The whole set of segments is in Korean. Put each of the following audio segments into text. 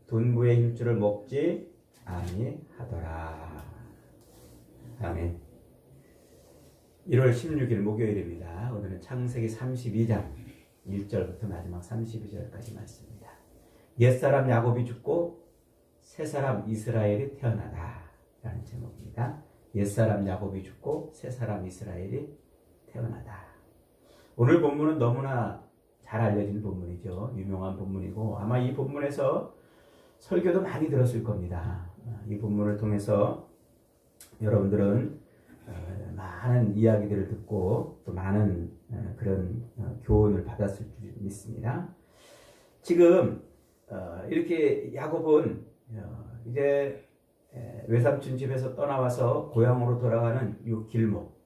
돈부의 힘줄을 먹지 아니하더라. 아멘. 1월 16일 목요일입니다. 오늘은 창세기 32장 1절부터 마지막 32절까지 말씀입니다. 옛사람 야곱이 죽고 새사람 이스라엘이 태어나다 라는 제목입니다. 옛사람 야곱이 죽고 새사람 이스라엘이 태어나다. 오늘 본문은 너무나 잘 알려진 본문이죠. 유명한 본문이고 아마 이 본문에서 설교도 많이 들었을 겁니다. 이 본문을 통해서 여러분들은 많은 이야기들을 듣고 또 많은 그런 교훈을 받았을 줄 믿습니다. 지금 이렇게 야곱은 이제 외삼촌 집에서 떠나와서 고향으로 돌아가는 이 길목,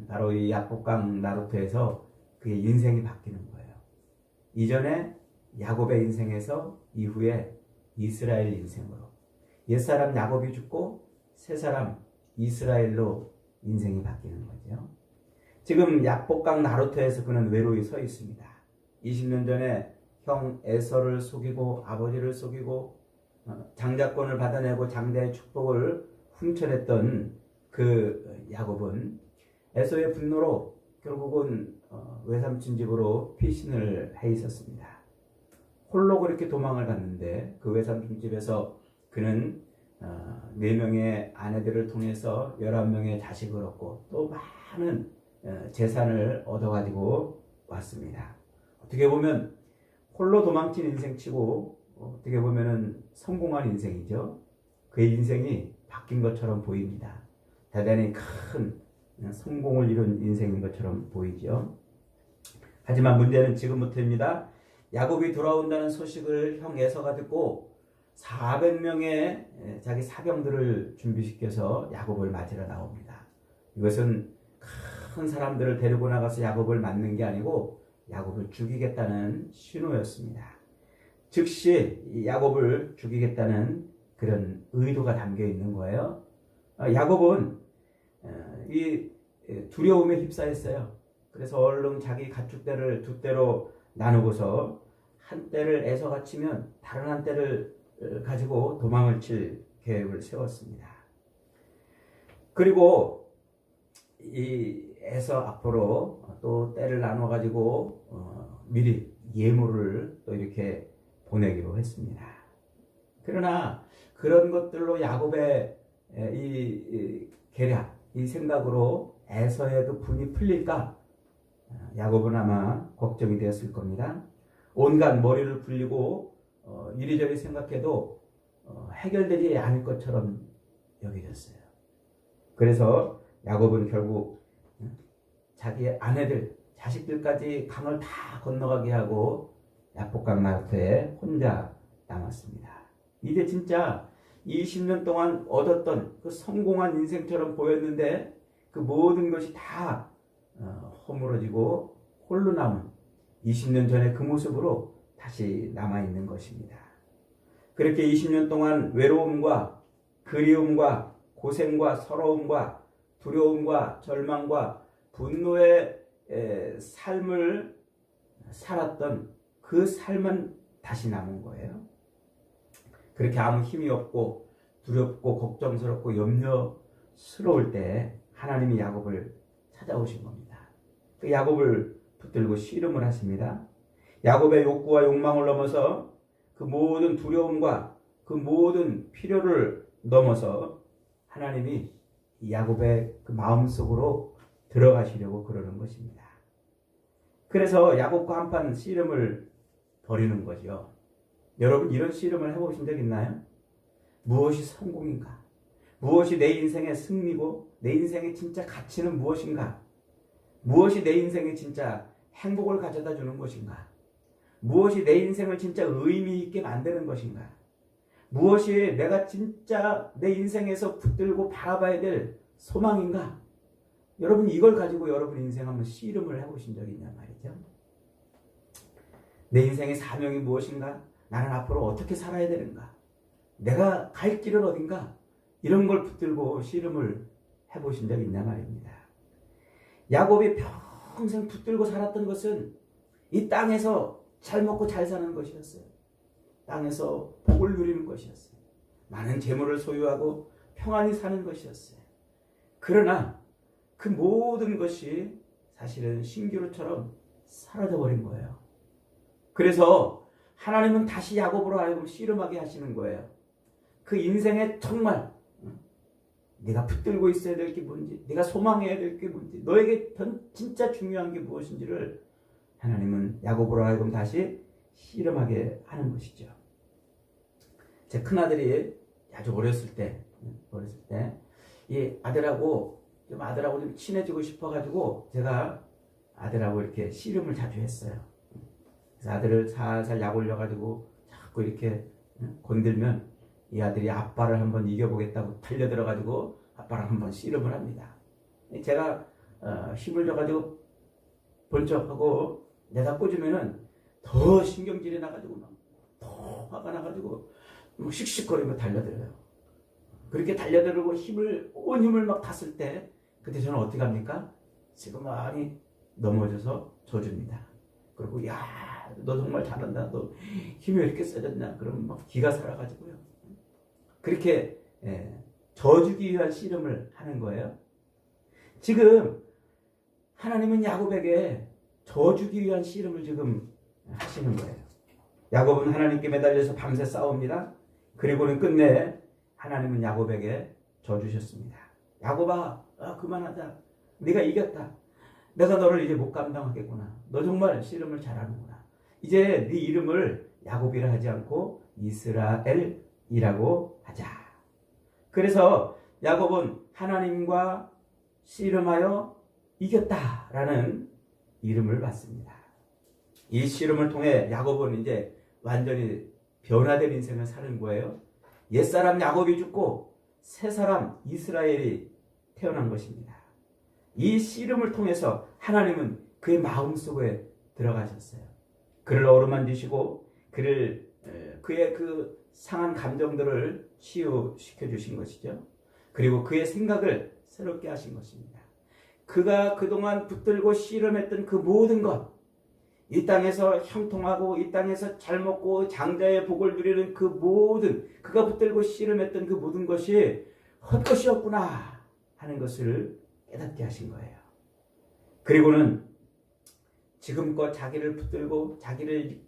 바로 이 야복강 나루터에서 그의 인생이 바뀌는 거예요. 이전에 야곱의 인생에서 이후에 이스라엘 인생으로, 옛사람 야곱이 죽고 새사람 이스라엘로 인생이 바뀌는 거죠. 지금 야복강 나루터에서 그는 외로이 서 있습니다. 20년 전에 형 에서를 속이고 아버지를 속이고 장자권을 받아내고 장자의 축복을 훔쳐냈던 그 야곱은 에서의 분노로 결국은 외삼촌 집으로 피신을 해 있었습니다. 홀로 그렇게 도망을 갔는데 그 외삼촌 집에서 그는 4명의 아내들을 통해서 11명의 자식을 얻고 또 많은 재산을 얻어가지고 왔습니다. 어떻게 보면 홀로 도망친 인생치고 어떻게 보면은 성공한 인생이죠. 그의 인생이 바뀐 것처럼 보입니다. 대단히 큰 성공을 이룬 인생인 것처럼 보이죠. 하지만 문제는 지금부터입니다. 야곱이 돌아온다는 소식을 형 에서가 듣고 400명의 자기 사병들을 준비시켜서 야곱을 맞으러 나옵니다. 이것은 큰 사람들을 데리고 나가서 야곱을 맞는 게 아니고 야곱을 죽이겠다는 신호였습니다. 즉시 야곱을 죽이겠다는 그런 의도가 담겨 있는 거예요. 야곱은 이 두려움에 휩싸였어요. 그래서 얼른 자기 가축대를 2대로 나누고서 한 떼를 에서가 치면 다른 한 떼를 가지고 도망을 칠 계획을 세웠습니다. 그리고 이 에서 앞으로 또 떼를 나눠 가지고 미리 예물을 또 이렇게 보내기로 했습니다. 그러나 그런 것들로 야곱의 이 계략, 이 생각으로 에서의 그 분이 풀릴까? 야곱은 아마 걱정이 되었을 겁니다. 온갖 머리를 굴리고 이리저리 생각해도 해결되지 않을 것처럼 여겨졌어요. 그래서 야곱은 결국 자기 아내들, 자식들까지 강을 다 건너가게 하고 야복강 나루터에 혼자 남았습니다. 이제 진짜 20년 동안 얻었던 그 성공한 인생처럼 보였는데 그 모든 것이 다 허물어지고 홀로 남은 20년 전의 그 모습으로 다시 남아있는 것입니다. 그렇게 20년 동안 외로움과 그리움과 고생과 서러움과 두려움과 절망과 분노의 삶을 살았던 그 삶은 다시 남은 거예요. 그렇게 아무 힘이 없고 두렵고 걱정스럽고 염려스러울 때 하나님이 야곱을 찾아오신 겁니다. 그 야곱을 붙들고 씨름을 하십니다. 야곱의 욕구와 욕망을 넘어서 그 모든 두려움과 그 모든 필요를 넘어서 하나님이 야곱의 그 마음속으로 들어가시려고 그러는 것입니다. 그래서 야곱과 한판 씨름을 벌이는 거죠. 여러분 이런 씨름을 해보신 적 있나요? 무엇이 성공인가? 무엇이 내 인생의 승리고 내 인생의 진짜 가치는 무엇인가? 무엇이 내 인생에 진짜 행복을 가져다 주는 것인가? 무엇이 내 인생을 진짜 의미 있게 만드는 것인가? 무엇이 내가 진짜 내 인생에서 붙들고 바라봐야 될 소망인가? 여러분 이걸 가지고 여러분 인생 한번 씨름을 해보신 적이 있냐 말이죠. 내 인생의 사명이 무엇인가? 나는 앞으로 어떻게 살아야 되는가? 내가 갈 길은 어딘가? 이런 걸 붙들고 씨름을 해보신 적이 있냐 말입니다. 야곱이 평생 붙들고 살았던 것은 이 땅에서 잘 먹고 잘 사는 것이었어요. 땅에서 복을 누리는 것이었어요. 많은 재물을 소유하고 평안히 사는 것이었어요. 그러나 그 모든 것이 사실은 신기루처럼 사라져 버린 거예요. 그래서 하나님은 다시 야곱으로 하여금 씨름하게 하시는 거예요. 그 인생에 정말 네가 붙들고 있어야 될 게 뭔지, 네가 소망해야 될 게 뭔지, 너에게 진짜 중요한 게 무엇인지를 하나님은 야곱으로 하여금 다시 씨름하게 하는 것이죠. 제 큰아들이 아주 어렸을 때 이 아들하고 좀 친해지고 싶어가지고 제가 아들하고 이렇게 씨름을 자주 했어요. 그래서 아들을 살살 약 올려가지고 자꾸 이렇게 건들면 이 아들이 아빠를 한번 이겨보겠다고 달려들어가지고 아빠랑 한번 씨름을 합니다. 제가 힘을 줘가지고 번쩍하고 내다 꽂으면은 더 신경질이 나가지고 더 화가 나가지고 씩씩거리며 달려들어요. 그렇게 달려들고 온 힘을 막 탔을 때 그때 저는 어떻게 합니까? 지그마니 넘어져서 져줍니다. 그리고 야, 너 정말 잘한다. 너 힘이 왜 이렇게 세졌냐? 그러면 막 기가 살아가지고요. 그렇게 져주기 위한 씨름을 하는 거예요. 지금 하나님은 야곱에게 져주기 위한 씨름을 지금 하시는 거예요. 야곱은 하나님께 매달려서 밤새 싸웁니다. 그리고는 끝내 하나님은 야곱에게 져주셨습니다. 야곱아, 그만하자. 네가 이겼다. 내가 너를 이제 못 감당하겠구나. 너 정말 씨름을 잘하는구나. 이제 네 이름을 야곱이라 하지 않고 이스라엘이라고 하자. 그래서 야곱은 하나님과 씨름하여 이겼다라는 이름을 받습니다. 이 씨름을 통해 야곱은 이제 완전히 변화된 인생을 사는 거예요. 옛사람 야곱이 죽고 새사람 이스라엘이 태어난 것입니다. 이 씨름을 통해서 하나님은 그의 마음속에 들어가셨어요. 그를 어루만지시고 그의 그 상한 감정들을 치유시켜 주신 것이죠. 그리고 그의 생각을 새롭게 하신 것입니다. 그가 그동안 붙들고 씨름했던 그 모든 것, 이 땅에서 형통하고 이 땅에서 잘 먹고 장자의 복을 누리는 그 모든, 그가 붙들고 씨름했던 그 모든 것이 헛것이었구나 하는 것을 깨닫게 하신 거예요. 그리고는 지금껏 자기를 붙들고 자기를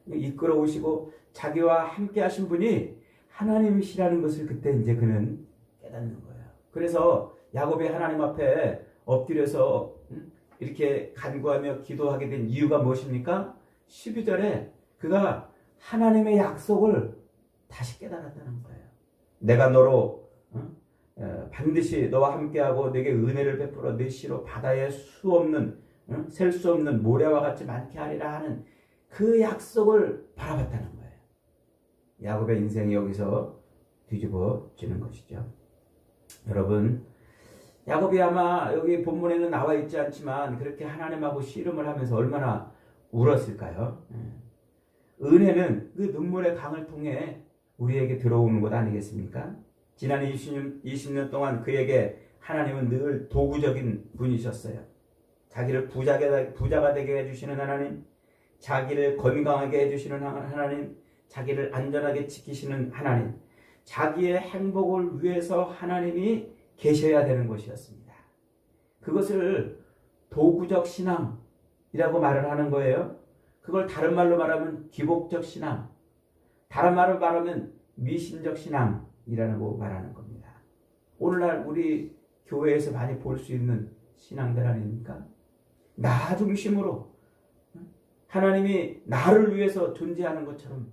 이끌어 오시고 자기와 함께 하신 분이 하나님이시라는 것을 그때 이제 그는 깨닫는 거예요. 그래서 야곱이 하나님 앞에 엎드려서 이렇게 간구하며 기도하게 된 이유가 무엇입니까? 12절에 그가 하나님의 약속을 다시 깨달았다는 거예요. 내가 너로 반드시 너와 함께하고 내게 은혜를 베풀어 내 시로 바다에 셀 수 없는 모래와 같이 많게 하리라 하는 그 약속을 바라봤다는 거예요. 야곱의 인생이 여기서 뒤집어지는 것이죠. 여러분, 야곱이 아마 여기 본문에는 나와 있지 않지만 그렇게 하나님하고 씨름을 하면서 얼마나 울었을까요? 은혜는 그 눈물의 강을 통해 우리에게 들어오는 것 아니겠습니까? 지난 20년 동안 그에게 하나님은 늘 도구적인 분이셨어요. 자기를 부자가 되게 해주시는 하나님, 자기를 건강하게 해주시는 하나님, 자기를 안전하게 지키시는 하나님, 자기의 행복을 위해서 하나님이 계셔야 되는 것이었습니다. 그것을 도구적 신앙이라고 말을 하는 거예요. 그걸 다른 말로 말하면 기복적 신앙, 다른 말로 말하면 미신적 신앙이라고 말하는 겁니다. 오늘날 우리 교회에서 많이 볼 수 있는 신앙들 아닙니까? 나 중심으로 하나님이 나를 위해서 존재하는 것처럼,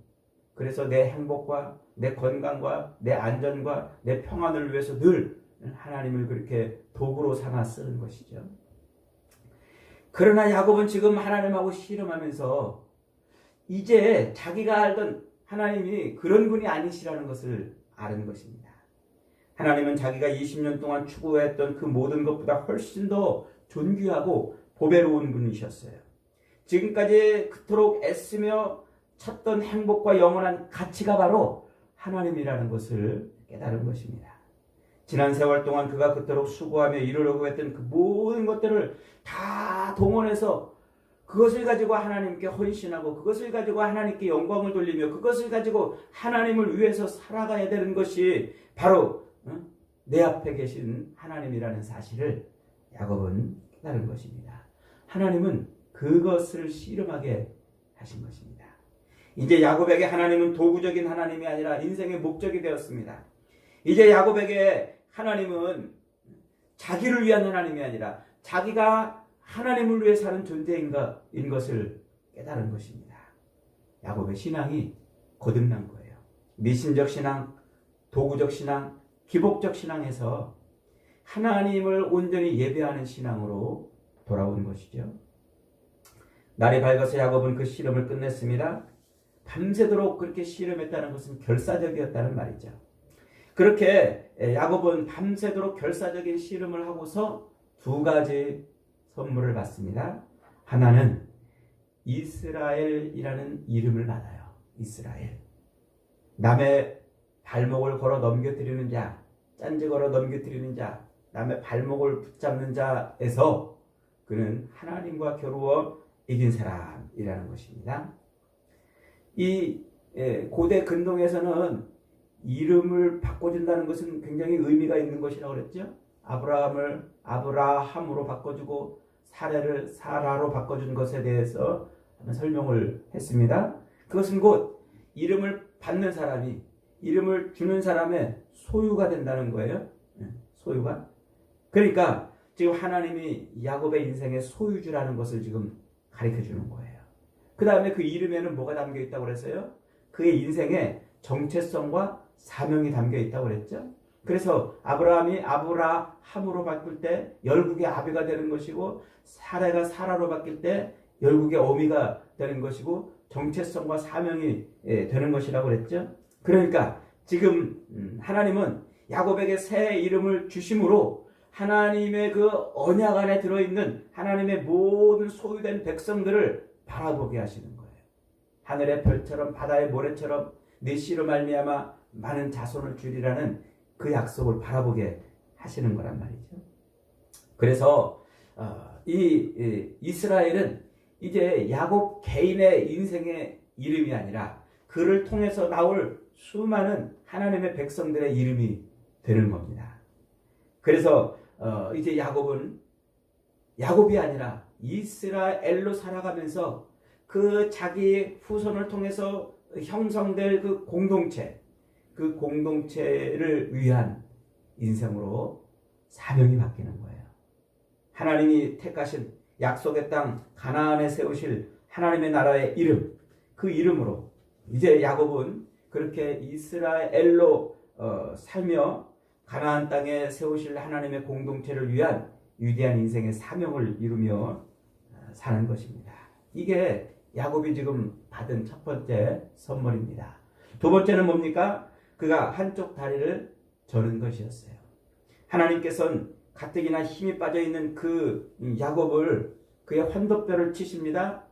그래서 내 행복과 내 건강과 내 안전과 내 평안을 위해서 늘 하나님을 그렇게 도구로 삼아 쓰는 것이죠. 그러나 야곱은 지금 하나님하고 씨름하면서 이제 자기가 알던 하나님이 그런 분이 아니시라는 것을 아는 것입니다. 하나님은 자기가 20년 동안 추구했던 그 모든 것보다 훨씬 더 존귀하고 보배로운 분이셨어요. 지금까지 그토록 애쓰며 찾던 행복과 영원한 가치가 바로 하나님이라는 것을 깨달은 것입니다. 지난 세월 동안 그가 그토록 수고하며 이루려고 했던 그 모든 것들을 다 동원해서 그것을 가지고 하나님께 헌신하고 그것을 가지고 하나님께 영광을 돌리며 그것을 가지고 하나님을 위해서 살아가야 되는 것이 바로 내 앞에 계신 하나님이라는 사실을 야곱은 깨달은 것입니다. 하나님은 그것을 씨름하게 하신 것입니다. 이제 야곱에게 하나님은 도구적인 하나님이 아니라 인생의 목적이 되었습니다. 이제 야곱에게 하나님은 자기를 위한 하나님이 아니라 자기가 하나님을 위해 사는 존재인 것을 깨달은 것입니다. 야곱의 신앙이 거듭난 거예요. 미신적 신앙, 도구적 신앙, 기복적 신앙에서 하나님을 온전히 예배하는 신앙으로 돌아온 것이죠. 날이 밝아서 야곱은 그 씨름을 끝냈습니다. 밤새도록 그렇게 씨름했다는 것은 결사적이었다는 말이죠. 그렇게 야곱은 밤새도록 결사적인 씨름을 하고서 두 가지 선물을 받습니다. 하나는 이스라엘이라는 이름을 받아요. 이스라엘. 남의 발목을 걸어 넘겨뜨리는 자, 짠지 걸어 넘겨뜨리는 자, 남의 발목을 붙잡는 자에서 그는 하나님과 겨루어 이긴 사람이라는 것입니다. 이 고대 근동에서는 이름을 바꿔준다는 것은 굉장히 의미가 있는 것이라고 그랬죠. 아브라함을 아브라함으로 바꿔주고 사라를 사라로 바꿔준 것에 대해서 설명을 했습니다. 그것은 곧 이름을 받는 사람이 이름을 주는 사람의 소유가 된다는 거예요. 소유가. 그러니까 지금 하나님이 야곱의 인생의 소유주라는 것을 지금 가르쳐 주는 거예요. 그 다음에 그 이름에는 뭐가 담겨 있다고 그랬어요? 그의 인생의 정체성과 사명이 담겨 있다고 그랬죠. 그래서 아브라함이 아브라함으로 바꿀 때 열국의 아비가 되는 것이고 사라가 사라로 바뀔 때 열국의 어미가 되는 것이고 정체성과 사명이 되는 것이라고 그랬죠. 그러니까 지금 하나님은 야곱에게 새 이름을 주심으로 하나님의 그 언약 안에 들어있는 하나님의 모든 소유된 백성들을 바라보게 하시는 거예요. 하늘의 별처럼 바다의 모래처럼 네 씨로 말미암아 많은 자손을 주리라는 그 약속을 바라보게 하시는 거란 말이죠. 그래서 이 이스라엘은 이제 야곱 개인의 인생의 이름이 아니라 그를 통해서 나올 수많은 하나님의 백성들의 이름이 되는 겁니다. 그래서 이제 야곱은 야곱이 아니라 이스라엘로 살아가면서 그 자기 후손을 통해서 형성될 그 공동체를 위한 인생으로 사명이 바뀌는 거예요. 하나님이 택하신 약속의 땅 가나안에 세우실 하나님의 나라의 이름, 그 이름으로 이제 야곱은 그렇게 이스라엘로 살며 가나안 땅에 세우실 하나님의 공동체를 위한 위대한 인생의 사명을 이루며 사는 것입니다. 이게 야곱이 지금 받은 첫 번째 선물입니다. 두 번째는 뭡니까? 그가 한쪽 다리를 저는 것이었어요. 하나님께서는 가뜩이나 힘이 빠져있는 그 야곱을 그의 환도뼈를 치십니다.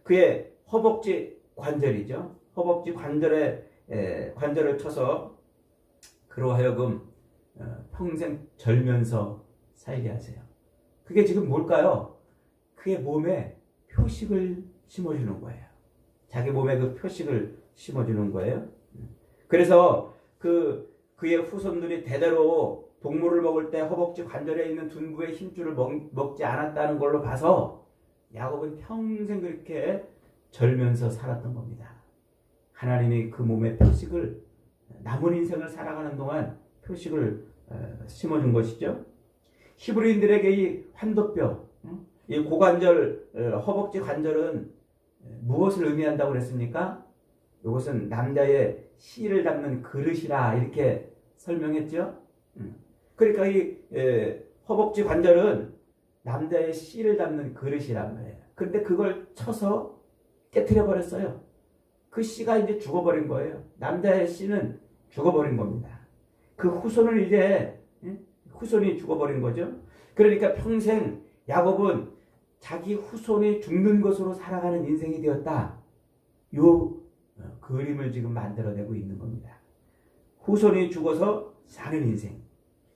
그의 허벅지 관절이죠. 허벅지 관절을 쳐서 그로 하여금 평생 절면서 살게 하세요. 그게 지금 뭘까요? 그의 몸에 표식을 심어주는 거예요. 자기 몸에 그 표식을 심어주는 거예요. 그래서 그의 후손들이 대대로 동물을 먹을 때 허벅지 관절에 있는 둔부의 힘줄을 먹지 않았다는 걸로 봐서 야곱은 평생 그렇게 절면서 살았던 겁니다. 하나님이 그 몸에 표식을 남은 인생을 살아가는 동안 표식을 심어준 것이죠. 히브리인들에게 이 환도뼈, 이 고관절, 허벅지 관절은 무엇을 의미한다고 그랬습니까? 이것은 남자의 씨를 담는 그릇이라 이렇게 설명했죠. 그러니까 이 허벅지 관절은 남자의 씨를 담는 그릇이란 말이에요. 그런데 그걸 쳐서 깨트려 버렸어요. 그 씨가 이제 죽어버린 거예요. 남자의 씨는 죽어버린 겁니다. 그 후손은 이제 후손이 죽어버린 거죠. 그러니까 평생 야곱은 자기 후손이 죽는 것으로 살아가는 인생이 되었다. 요 그림을 지금 만들어내고 있는 겁니다. 후손이 죽어서 사는 인생.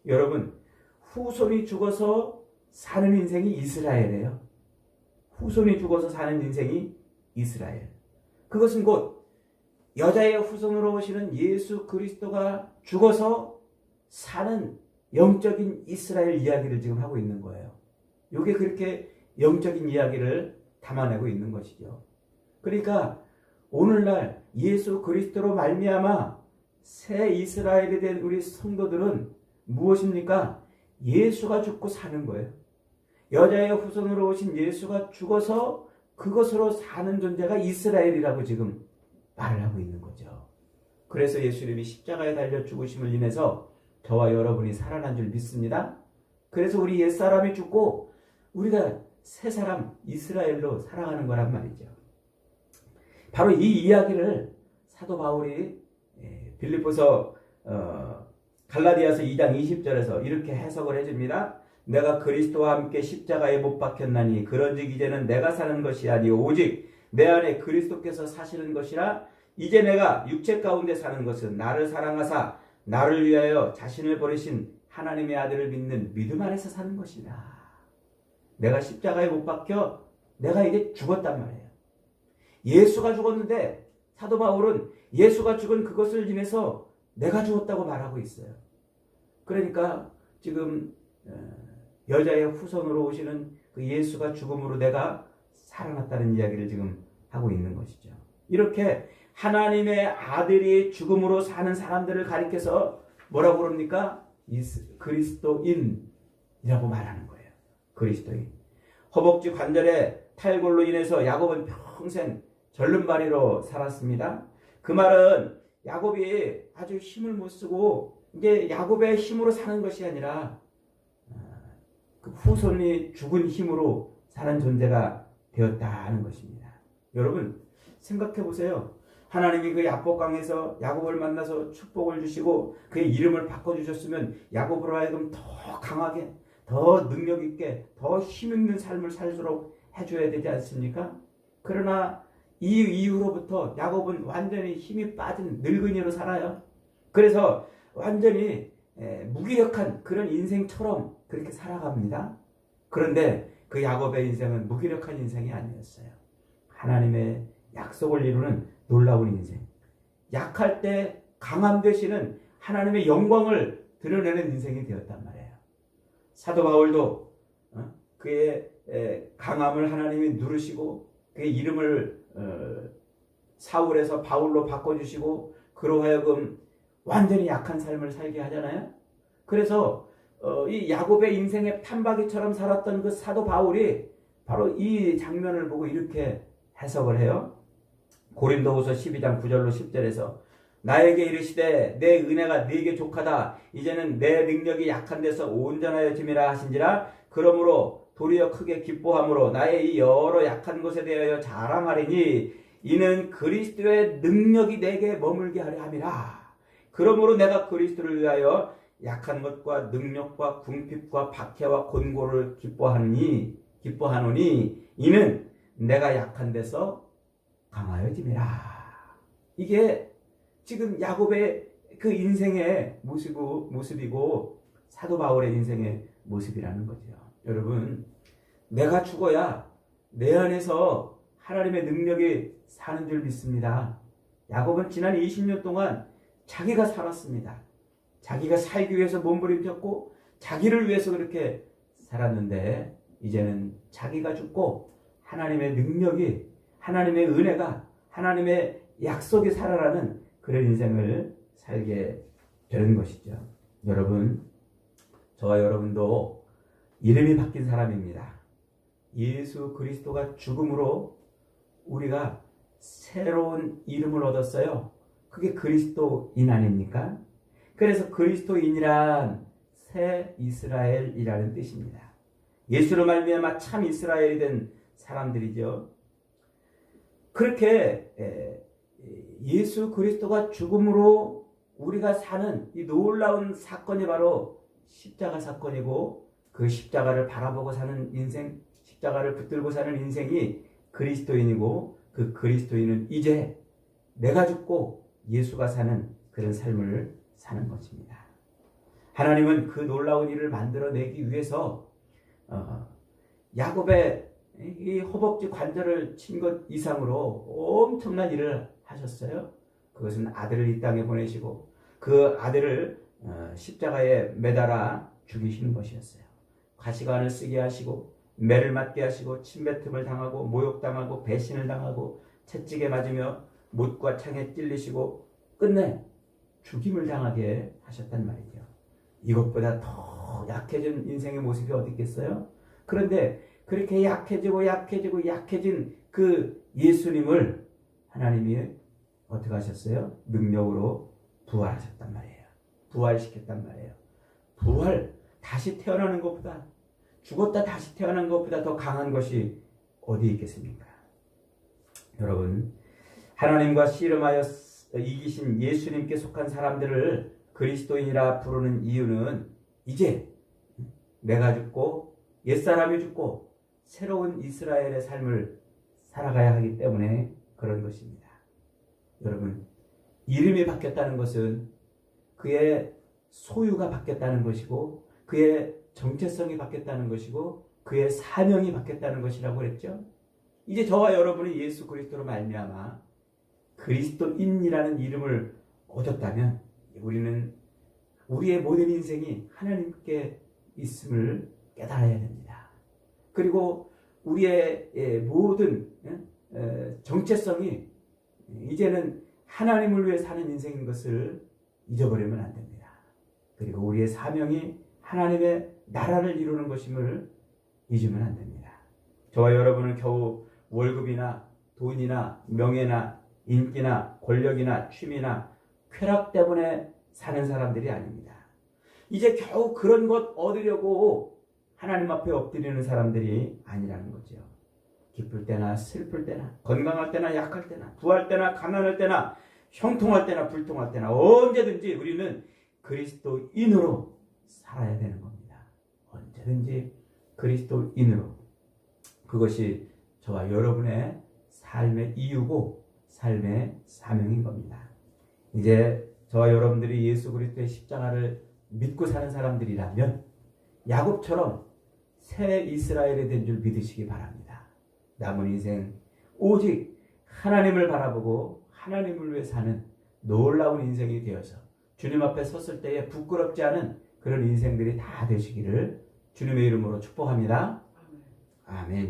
여러분, 후손이 죽어서 사는 인생이 이스라엘이에요. 후손이 죽어서 사는 인생이 이스라엘. 그것은 곧 여자의 후손으로 오시는 예수 그리스도가 죽어서 사는 영적인 이스라엘 이야기를 지금 하고 있는 거예요. 이게 그렇게 영적인 이야기를 담아내고 있는 것이죠. 그러니까 오늘날 예수 그리스도로 말미암아 새 이스라엘이 된 우리 성도들은 무엇입니까? 예수가 죽고 사는 거예요. 여자의 후손으로 오신 예수가 죽어서 그것으로 사는 존재가 이스라엘이라고 지금 말을 하고 있는 거죠. 그래서 예수님이 십자가에 달려 죽으심을 인해서 저와 여러분이 살아난 줄 믿습니다. 그래서 우리 옛사람이 죽고 우리가 새 사람 이스라엘로 살아가는 거란 말이죠. 바로 이 이야기를 사도 바울이 빌립보서 갈라디아서 2장 20절에서 이렇게 해석을 해줍니다. 내가 그리스도와 함께 십자가에 못 박혔나니 그런즉 이제는 내가 사는 것이 아니요 오직 내 안에 그리스도께서 사시는 것이라. 이제 내가 육체 가운데 사는 것은 나를 사랑하사 나를 위하여 자신을 버리신 하나님의 아들을 믿는 믿음 안에서 사는 것이다. 내가 십자가에 못 박혀 내가 이제 죽었단 말이에요. 예수가 죽었는데 사도 바울은 예수가 죽은 그것을 인해서 내가 죽었다고 말하고 있어요. 그러니까 지금 여자의 후손으로 오시는 그 예수가 죽음으로 내가 살아났다는 이야기를 지금 하고 있는 것이죠. 이렇게 하나님의 아들이 죽음으로 사는 사람들을 가리켜서 뭐라고 그럽니까? 그리스도인이라고 말하는 거예요. 그리스도인. 허벅지 관절의 탈골로 인해서 야곱은 평생 절름발이로 살았습니다. 그 말은 야곱이 아주 힘을 못 쓰고 이제 야곱의 힘으로 사는 것이 아니라 그 후손이 죽은 힘으로 사는 존재가 되었다는 것입니다. 여러분 생각해 보세요. 하나님이 그 야복강에서 야곱을 만나서 축복을 주시고 그의 이름을 바꿔주셨으면 야곱으로 하여금 더 강하게, 더 능력 있게, 더 힘있는 삶을 살도록 해줘야 되지 않습니까? 그러나 이 이후로부터 야곱은 완전히 힘이 빠진 늙은이로 살아요. 그래서 완전히 무기력한 그런 인생처럼 그렇게 살아갑니다. 그런데 그 야곱의 인생은 무기력한 인생이 아니었어요. 하나님의 약속을 이루는 놀라운 인생. 약할 때 강함 되시는 하나님의 영광을 드러내는 인생이 되었단 말이에요. 사도 바울도 그의 강함을 하나님이 누르시고 그의 이름을 사울에서 바울로 바꿔주시고 그로 하여금 완전히 약한 삶을 살게 하잖아요. 그래서 이 야곱의 인생의 판박이처럼 살았던 그 사도 바울이 바로 이 장면을 보고 이렇게 해석을 해요. 고린도후서 12장 9절로 10절에서 나에게 이르시되 내 은혜가 네게 족하다. 이제는 내 능력이 약한 데서 온전하여짐이라 하신지라. 그러므로 도리어 크게 기뻐함으로 나의 이 여러 약한 것에 대하여 자랑하리니 이는 그리스도의 능력이 내게 머물게 하려 함이라. 그러므로 내가 그리스도를 위하여 약한 것과 능력과 궁핍과 박해와 곤고를 기뻐하노니 이는 내가 약한 데서 강하여짐이라. 이게 지금 야곱의 그 인생의 모습이고 사도 바울의 인생의 모습이라는 거죠. 여러분, 내가 죽어야 내 안에서 하나님의 능력이 사는 줄 믿습니다. 야곱은 지난 20년 동안 자기가 살았습니다. 자기가 살기 위해서 몸부림쳤고 자기를 위해서 그렇게 살았는데 이제는 자기가 죽고 하나님의 능력이, 하나님의 은혜가, 하나님의 약속이 살아나는 그런 인생을 살게 되는 것이죠. 여러분, 저와 여러분도 이름이 바뀐 사람입니다. 예수 그리스도가 죽음으로 우리가 새로운 이름을 얻었어요. 그게 그리스도인 아닙니까? 그래서 그리스도인이란 새 이스라엘이라는 뜻입니다. 예수로 말미암아 참 이스라엘이 된 사람들이죠. 그렇게 예수 그리스도가 죽음으로 우리가 사는 이 놀라운 사건이 바로 십자가 사건이고 그 십자가를 바라보고 사는 인생, 십자가를 붙들고 사는 인생이 그리스도인이고 그 그리스도인은 이제 내가 죽고 예수가 사는 그런 삶을 사는 것입니다. 하나님은 그 놀라운 일을 만들어내기 위해서 야곱의 이 허벅지 관절을 친 것 이상으로 엄청난 일을 하셨어요. 그것은 아들을 이 땅에 보내시고 그 아들을 십자가에 매달아 죽이시는 것이었어요. 가시관을 쓰게 하시고 매를 맞게 하시고 침뱉음을 당하고 모욕당하고 배신을 당하고 채찍에 맞으며 못과 창에 찔리시고 끝내 죽임을 당하게 하셨단 말이죠. 이것보다 더 약해진 인생의 모습이 어디 있겠어요? 그런데 그렇게 약해진 그 예수님을 하나님이 어떻게 하셨어요? 능력으로 부활하셨단 말이에요. 부활시켰단 말이에요. 다시 태어나는 것보다, 죽었다 다시 태어난 것보다 더 강한 것이 어디 있겠습니까? 여러분, 하나님과 씨름하여 이기신 예수님께 속한 사람들을 그리스도인이라 부르는 이유는 이제 내가 죽고 옛사람이 죽고 새로운 이스라엘의 삶을 살아가야 하기 때문에 그런 것입니다. 여러분, 이름이 바뀌었다는 것은 그의 소유가 바뀌었다는 것이고 그의 정체성이 바뀌었다는 것이고 그의 사명이 바뀌었다는 것이라고 그랬죠. 이제 저와 여러분이 예수 그리스도로 말미암아 그리스도인이라는 이름을 얻었다면 우리는 우리의 모든 인생이 하나님께 있음을 깨달아야 됩니다. 그리고 우리의 모든 정체성이 이제는 하나님을 위해 사는 인생인 것을 잊어버리면 안 됩니다. 그리고 우리의 사명이 하나님의 나라를 이루는 것임을 잊으면 안 됩니다. 저와 여러분은 겨우 월급이나 돈이나 명예나 인기나 권력이나 취미나 쾌락 때문에 사는 사람들이 아닙니다. 이제 겨우 그런 것 얻으려고 하나님 앞에 엎드리는 사람들이 아니라는 거죠. 기쁠 때나 슬플 때나 건강할 때나 약할 때나 부할 때나 가난할 때나 형통할 때나 불통할 때나 언제든지 우리는 그리스도인으로 살아야 되는 겁니다. 언제든지 그리스도인으로. 그것이 저와 여러분의 삶의 이유고 삶의 사명인 겁니다. 이제 저와 여러분들이 예수 그리스도의 십자가를 믿고 사는 사람들이라면 야곱처럼 새 이스라엘이 된 줄 믿으시기 바랍니다. 남은 인생 오직 하나님을 바라보고 하나님을 위해 사는 놀라운 인생이 되어서 주님 앞에 섰을 때에 부끄럽지 않은 그런 인생들이 다 되시기를 주님의 이름으로 축복합니다. 아멘.